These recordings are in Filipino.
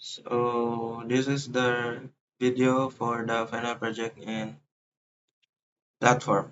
So this is the video for the final project in platform.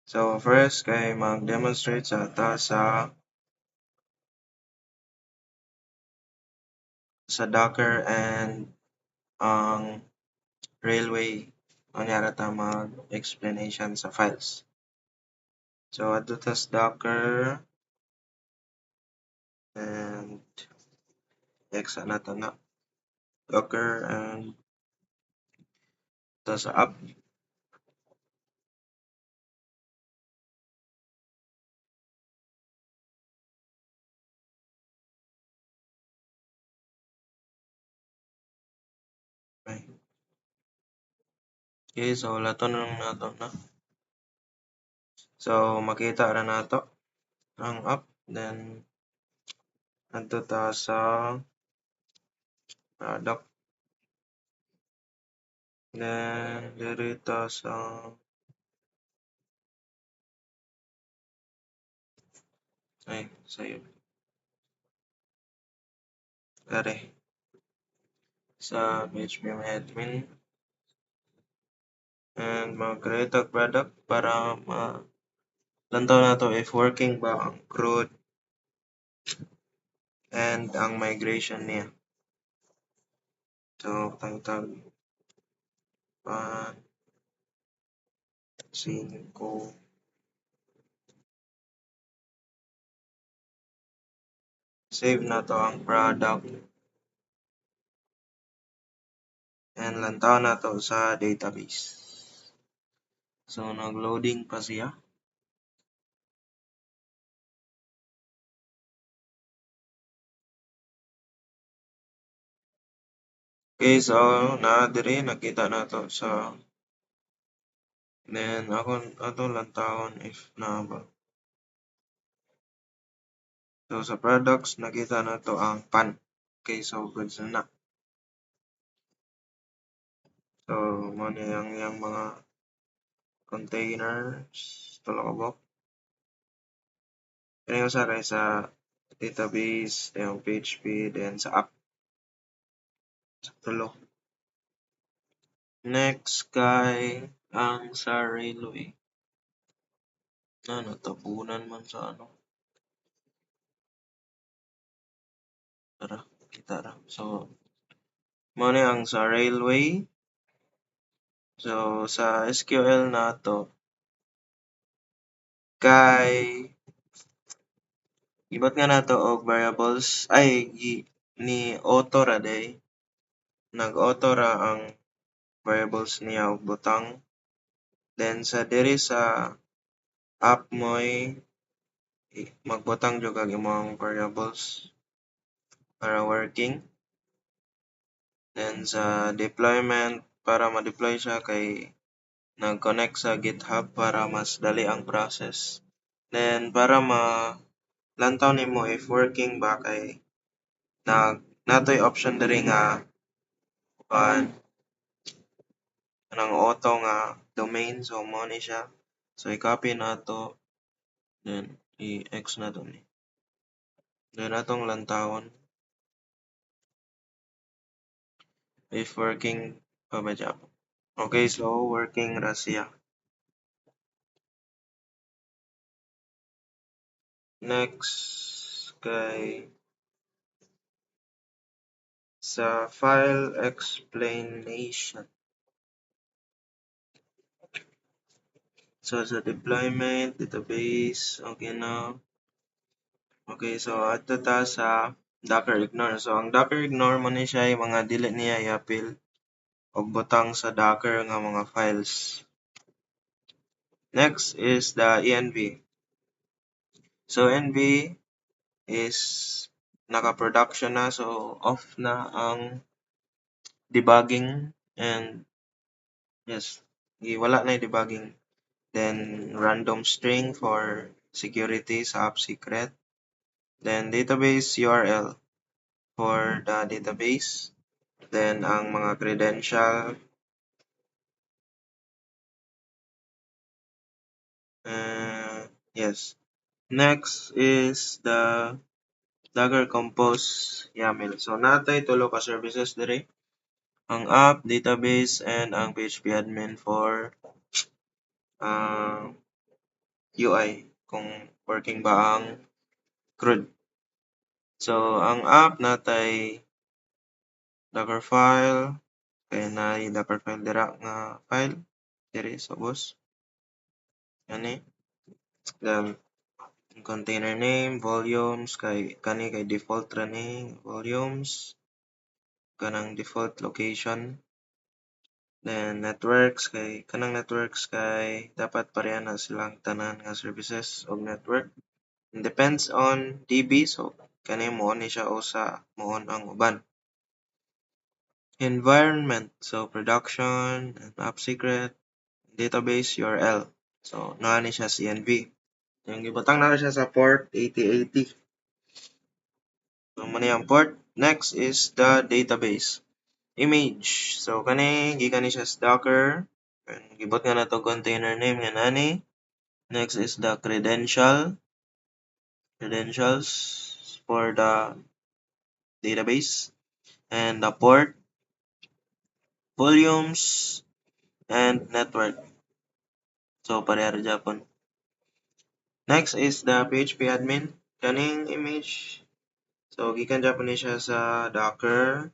So first kay mag-demonstrate sa ta sa Docker and ang Railway kunyara ta mag-explanation sa files. So adto ta sa Docker and X na to na Docker and ta sa app. Okay, so lato na lang nato na. So makita ra nato ang app, then adto ta sa product, then diri ta sa save kare sa PHP admin and mag-create og product para malantaw nato if working ba ang CRUD and ang migration niya. So tag 5 save na to ang product and lantaw na to sa database. So nag-loading pa siya. Okay, so diri nakita na to sa then ato lantawon if na ba. So sa products nakita na to ang pan. Okay, so goods na. So mo ni ang mga containers tulo ka buok. Kani usa kay sa database, yung PHP, then sa app. So, tulo. Next kay ang sa railway. Natabunan man sa ano. Tara, kita ra. So mo ni ang sa railway. So sa SQL nato kay gibat nga nato og variables ay ni auto ra day. Nag-auto ra ang variables niya og butang. Then sa diri sa app mo'y magbutang jud kag imong variables para working. Then sa deployment para ma-deploy siya kay nag-connect sa GitHub para mas dali ang process. Then para lantaw nimo if working ba kay natoy option diri nga kanang auto nga domain, so mo ni siya. So i-copy nato then i-X nato ni. Then atong lantawon if working pa ba siya. Okay, so working ra siya. Next kay sa file explanation. So sa deployment, database, okay na. Okay, so adto ta sa Docker ignore. So ang Docker ignore mo ni siya yung mga dili niya i-appeal og butang sa Docker nga mga files. Next is the env. So env is naka-production na, so off na ang debugging and yes, wala na yung debugging. Then random string for security sa app secret. Then database URL for the database. Then ang mga credential. Yes. Next is the Docker Compose, YAML. So natay tulo ka services diri. Ang app, database, and ang PHP admin for uh, UI kung working ba ang CRUD. So ang app natay Docker file, kaya na Docker file dira nga file diri sa boss. Ani. Then container name, volumes, kay default running volumes, kanang default location. Then networks, kanang networks dapat pareha na silang tanan nga services og network. It depends on DB, so kani mo ni siya usa moon ang uban. Environment, so production, app secret, database URL. So naa ni siya CNV. Yung gibutang na siya sa port 8080. So muna yung port. Next is the database. Image. So kani gikan ni siya sa Docker. Gibot nga na to container name nga nani. Next is the credentials for the database, and the port, volumes, and network. So pareha ra Japon. Next is the PHP admin. Kaning image. So gikan Japon ni siya sa Docker.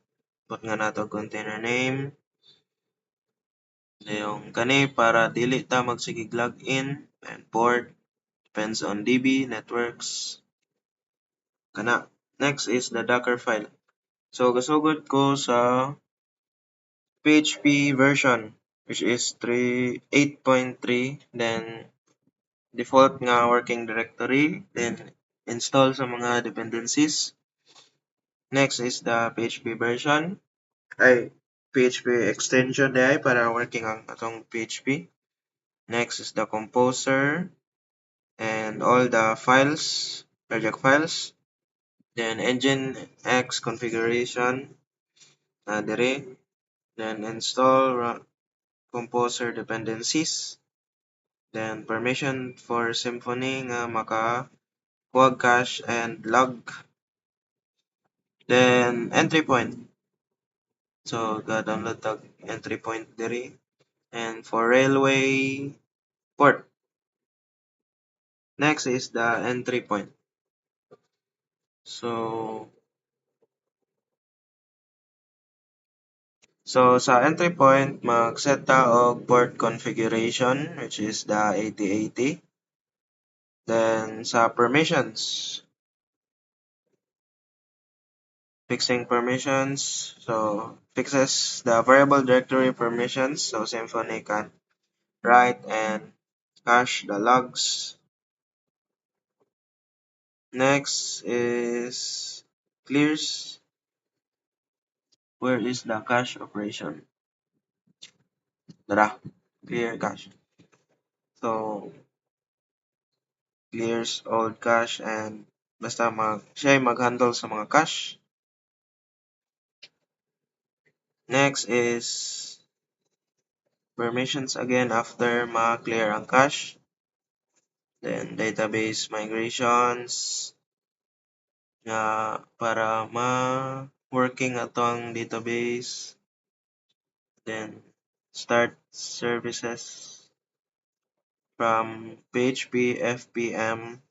Put nga nato container name. Yung kani para dili ta magsigig login, and port depends on DB networks. Kana. Next is the Docker file. So gasugod ko sa PHP version, which is 8.3, then default nga working directory, then install sa mga dependencies. Next is the PHP version, PHP extension day para working ang atong PHP. Next is the composer and all the files, project files. Then Nginx configuration diri. Then install composer dependencies. Then permission for Symfony nga maka-kuwag cache and log. Then entry point. So ga-download tag entry point diri. And for railway port. Next is the entry point. So sa entry point, mag-set ta og port configuration, which is the 8080. Then sa permissions, fixing permissions, so fixes the variable directory permissions, so Symfony can write and cache the logs. Next is clears. Where is the cache operation? Dara, clear cache. So clears old cache and basta siya mag-handle sa mga cache. Next is permissions again after ma-clear ang cache. Then database migrations nga para ma-working atong database. Then start services from PHP FPM.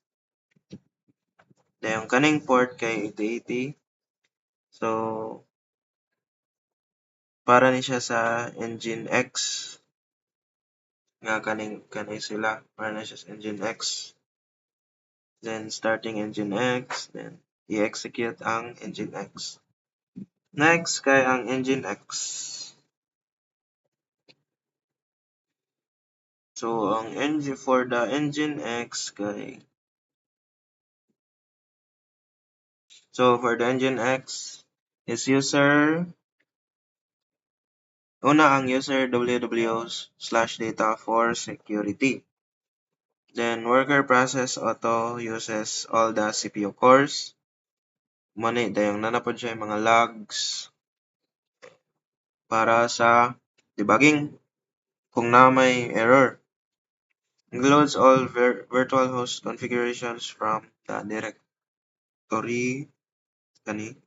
Then yung kaning port kay 8080. So para ni siya sa Nginx nga kaning sila para na siya sa Nginx. Then starting Nginx, then i-execute ang Nginx. Next kay ang Nginx. So ang for the Nginx kay for the Nginx is ang user www/data for security. Then worker process auto uses all the CPU cores. Mani dayong nanapod siya mga logs para sa debugging kung na may error. Includes all virtual host configurations from the directory kani